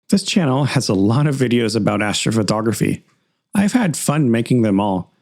This channel has a lot of videos about astrophotography. I've had fun making them all.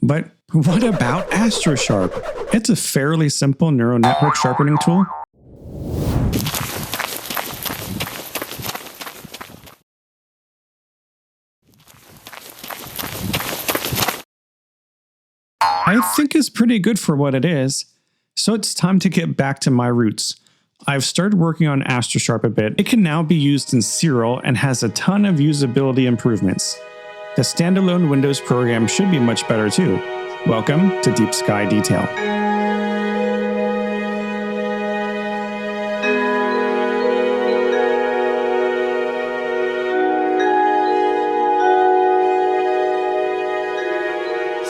But what about AstroSharp? It's a fairly simple neural network sharpening tool. I think it's pretty good for what it is. So it's time to get back to my roots. I've started working on AstroSharp a bit. It can now be used in Siril and has a ton of usability improvements. The standalone Windows program should be much better too. Welcome to Deep Sky Detail.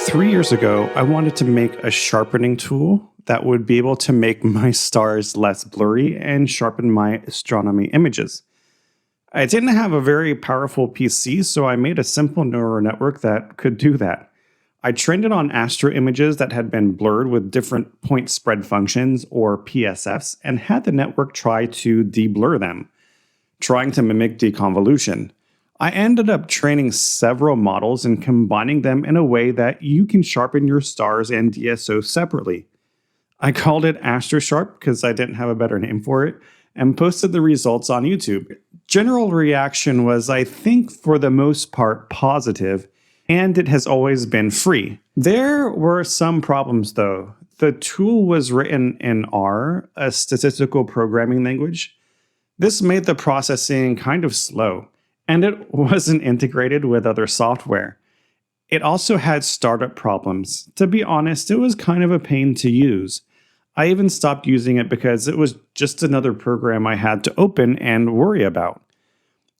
Three years ago, I wanted to make a sharpening tool that would be able to make my stars less blurry and sharpen my astronomy images. I didn't have a very powerful PC, so I made a simple neural network that could do that. I trained it on astro images that had been blurred with different point spread functions, or PSFs, and had the network try to deblur them, trying to mimic deconvolution. I ended up training several models and combining them in a way that you can sharpen your stars and DSO separately. I called it AstroSharp because I didn't have a better name for it, and posted the results on YouTube. General reaction was, I think, for the most part, positive, and it has always been free. There were some problems though. The tool was written in R, a statistical programming language. This made the processing kind of slow, and it wasn't integrated with other software. It also had startup problems. To be honest, it was kind of a pain to use. I even stopped using it because it was just another program I had to open and worry about.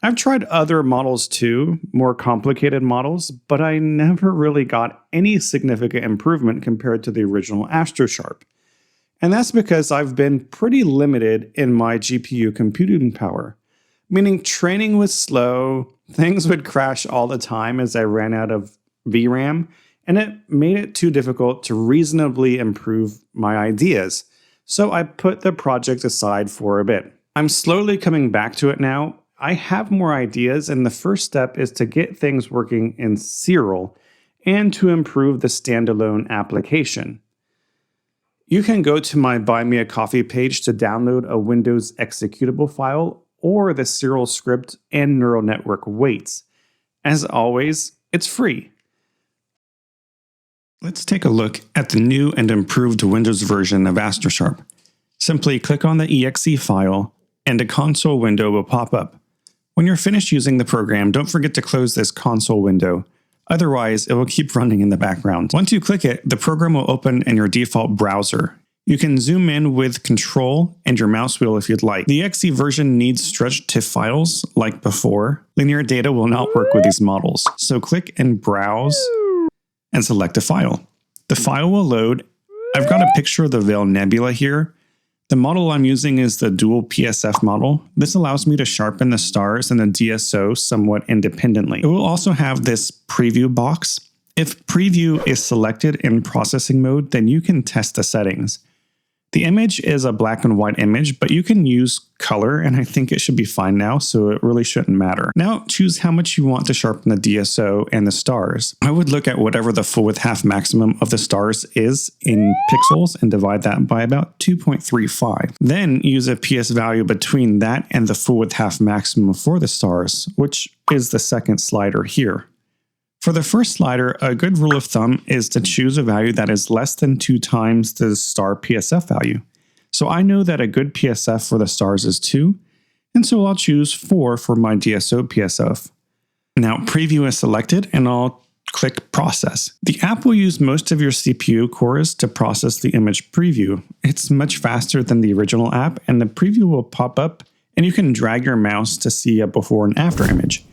I've tried other models too, more complicated models, but I never really got any significant improvement compared to the original AstroSharp. And that's because I've been pretty limited in my GPU computing power. Meaning training was slow, things would crash all the time as I ran out of VRAM, and it made it too difficult to reasonably improve my ideas. So I put the project aside for a bit. I'm slowly coming back to it now. I have more ideas, and the first step is to get things working in Siril and to improve the standalone application. You can go to my Buy Me a Coffee page to download a Windows executable file or the Siril script and neural network weights. As always, it's free. Let's take a look at the new and improved Windows version of AstroSharp. Simply click on the exe file and a console window will pop up. When you're finished using the program, don't forget to close this console window. Otherwise, it will keep running in the background. Once you click it, the program will open in your default browser. You can zoom in with Control and your mouse wheel if you'd like. The exe version needs stretched TIFF files like before. Linear data will not work with these models. So click and browse and select a file. The file will load. I've got a picture of the Veil Nebula here. The model I'm using is the dual PSF model. This allows me to sharpen the stars and the DSO somewhat independently. It will also have this preview box. If preview is selected in processing mode, then you can test the settings. The image is a black and white image, but you can use color, and I think it should be fine now, so it really shouldn't matter. Now choose how much you want to sharpen the DSO and the stars. I would look at whatever the full width half maximum of the stars is in pixels and divide that by about 2.35. Then use a PS value between that and the full width half maximum for the stars, which is the second slider here. For the first slider, a good rule of thumb is to choose a value that is less than 2 times the star PSF value. So I know that a good PSF for the stars is 2, and so I'll choose 4 for my DSO PSF. Now preview is selected, and I'll click process. The app will use most of your CPU cores to process the image preview. It's much faster than the original app, and the preview will pop up, and you can drag your mouse to see a before and after image.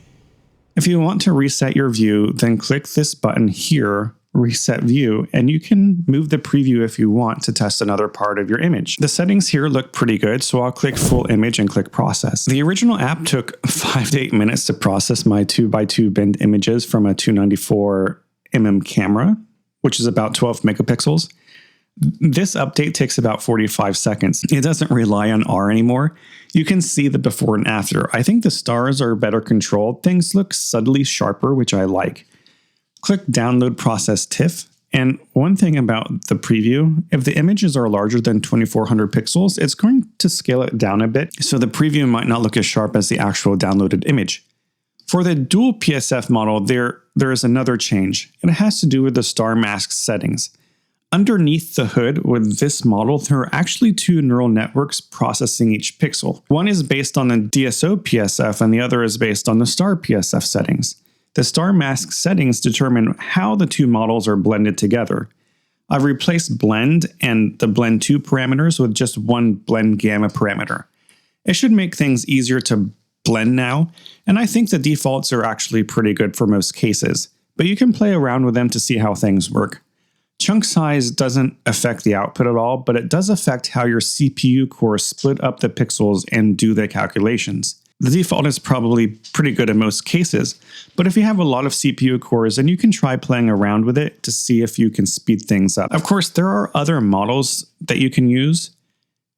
If you want to reset your view, then click this button here, Reset View, and you can move the preview if you want to test another part of your image. The settings here look pretty good, so I'll click Full Image and click Process. The original app took 5 to 8 minutes to process my 2x2 bend images from a 294mm camera, which is about 12 megapixels. This update takes about 45 seconds. It doesn't rely on R anymore. You can see the before and after. I think the stars are better controlled. Things look subtly sharper, which I like. Click Download Process TIFF. And one thing about the preview, if the images are larger than 2400 pixels, it's going to scale it down a bit, so the preview might not look as sharp as the actual downloaded image. For the dual PSF model, there is another change. It has to do with the star mask settings. Underneath the hood with this model, there are actually two neural networks processing each pixel. One is based on the DSO PSF and the other is based on the star PSF settings. The star mask settings determine how the two models are blended together. I've replaced blend and the blend 2 parameters with just one blend gamma parameter. It should make things easier to blend now, and I think the defaults are actually pretty good for most cases, but you can play around with them to see how things work. Chunk size doesn't affect the output at all, but it does affect how your CPU cores split up the pixels and do the calculations. The default is probably pretty good in most cases, but if you have a lot of CPU cores, then you can try playing around with it to see if you can speed things up. Of course, there are other models that you can use.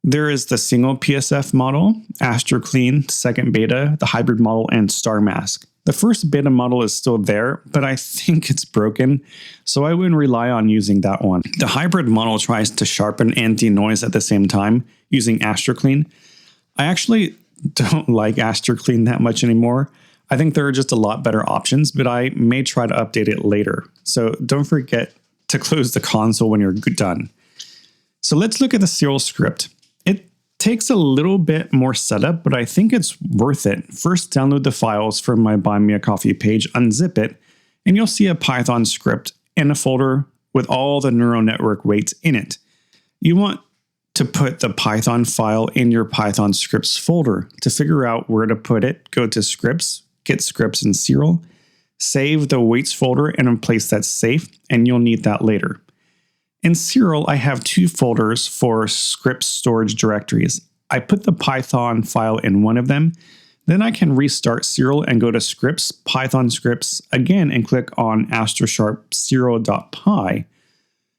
There is the single PSF model, AstroClean, second beta, the hybrid model, and star mask. The first beta model is still there, but I think it's broken, so I wouldn't rely on using that one. The hybrid model tries to sharpen and denoise at the same time using AstroClean. I actually don't like AstroClean that much anymore. I think there are just a lot better options, but I may try to update it later. So don't forget to close the console when you're done. So let's look at the Siril script. It takes a little bit more setup, but I think it's worth it. First, download the files from my Buy Me a Coffee page, unzip it, and you'll see a Python script in a folder with all the neural network weights in it. You want to put the Python file in your Python scripts folder. To figure out where to put it, go to scripts, get scripts in Siril, save the weights folder in a place that's safe, and you'll need that later. In Siril, I have two folders for script storage directories. I put the Python file in one of them, then I can restart Siril and go to scripts, Python scripts again, and click on AstroSharp Siril.py.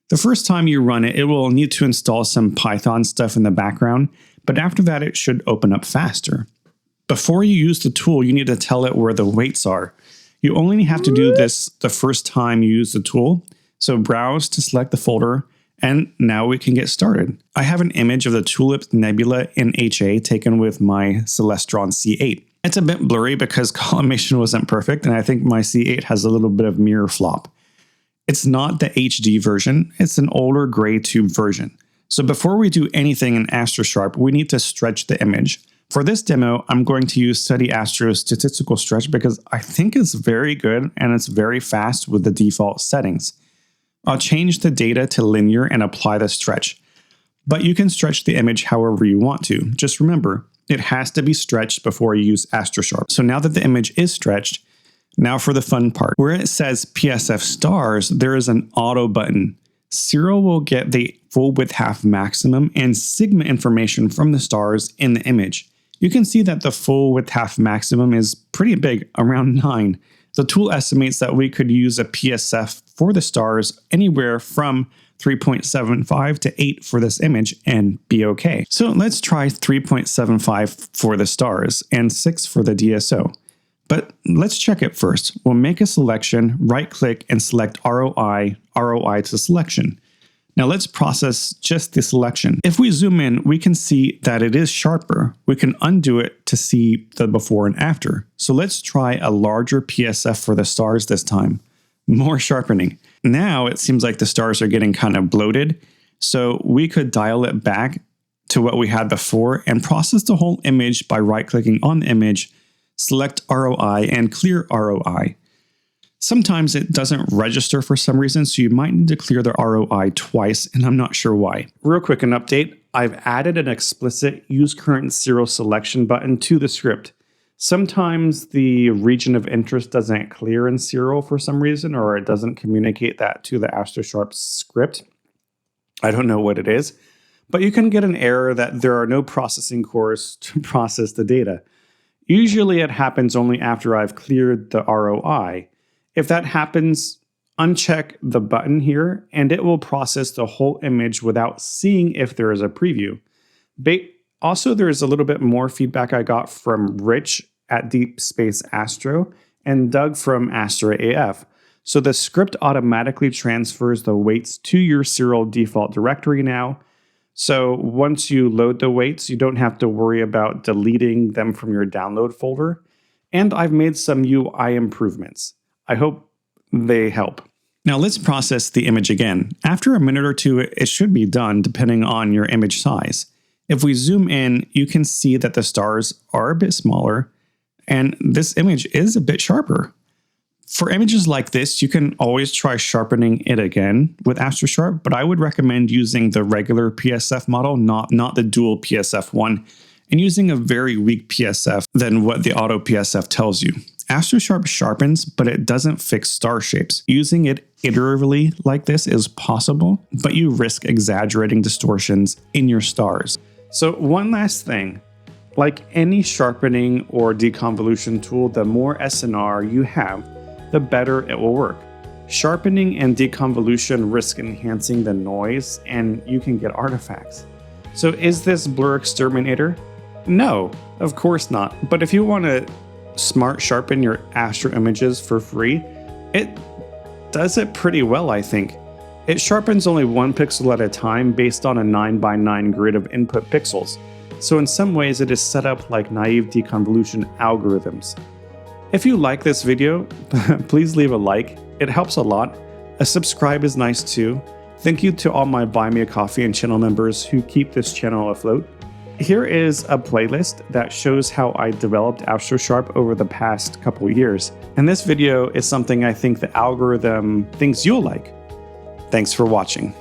The first time you run it, it will need to install some Python stuff in the background, but after that it should open up faster. Before you use the tool, you need to tell it where the weights are. You only have to do this the first time you use the tool, so browse to select the folder, and now we can get started. I have an image of the Tulip Nebula in HA taken with my Celestron C8. It's a bit blurry because collimation wasn't perfect, and I think my C8 has a little bit of mirror flop. It's not the HD version, it's an older gray tube version. So before we do anything in AstroSharp, we need to stretch the image. For this demo, I'm going to use Study Astro's statistical stretch because I think it's very good and it's very fast with the default settings. I'll change the data to linear and apply the stretch. But you can stretch the image however you want to. Just remember, it has to be stretched before you use AstroSharp. So now that the image is stretched, now for the fun part. Where it says PSF stars, there is an auto button. Siril will get the full width half maximum and sigma information from the stars in the image. You can see that the full width half maximum is pretty big, around 9. The tool estimates that we could use a PSF for the stars anywhere from 3.75 to 8 for this image and be okay. So let's try 3.75 for the stars and 6 for the DSO. But let's check it first. We'll make a selection, right-click, and select ROI to selection. Now let's process just the selection. If we zoom in, we can see that it is sharper. We can undo it to see the before and after. So let's try a larger PSF for the stars this time. More sharpening. Now it seems like the stars are getting kind of bloated, so we could dial it back to what we had before and process the whole image by right-clicking on the image, select ROI, and clear ROI. Sometimes it doesn't register for some reason, so you might need to clear the ROI twice, and I'm not sure why. Real quick, an update. I've added an explicit Use Current Siril Selection button to the script. Sometimes the region of interest doesn't clear in Siril for some reason, or it doesn't communicate that to the AstroSharp script. I don't know what it is, but you can get an error that there are no processing cores to process the data. Usually it happens only after I've cleared the ROI. If that happens, uncheck the button here and it will process the whole image without seeing if there is a preview. Also, there's a little bit more feedback I got from Rich at Deep Space Astro and Doug from Astro AF. So the script automatically transfers the weights to your Siril default directory now. So once you load the weights, you don't have to worry about deleting them from your download folder. And I've made some UI improvements. I hope they help. Now let's process the image again. After a minute or two, it should be done depending on your image size. If we zoom in, you can see that the stars are a bit smaller, and this image is a bit sharper. For images like this, you can always try sharpening it again with AstroSharp, but I would recommend using the regular PSF model, not the dual PSF one, and using a very weak PSF than what the auto PSF tells you. AstroSharp sharpens, but it doesn't fix star shapes. Using it iteratively like this is possible, but you risk exaggerating distortions in your stars. So one last thing, like any sharpening or deconvolution tool, the more SNR you have, the better it will work. Sharpening and deconvolution risk enhancing the noise, and you can get artifacts. So is this blur exterminator? No, of course not. But if you want to smart sharpen your Astro images for free, it does it pretty well, I think. It sharpens only 1 pixel at a time based on a 9x9 grid of input pixels. So in some ways it is set up like naive deconvolution algorithms. If you like this video, please leave a like. It helps a lot. A subscribe is nice too. Thank you to all my Buy Me a Coffee and channel members who keep this channel afloat. Here is a playlist that shows how I developed AstroSharp over the past couple years. And this video is something I think the algorithm thinks you'll like. Thanks for watching.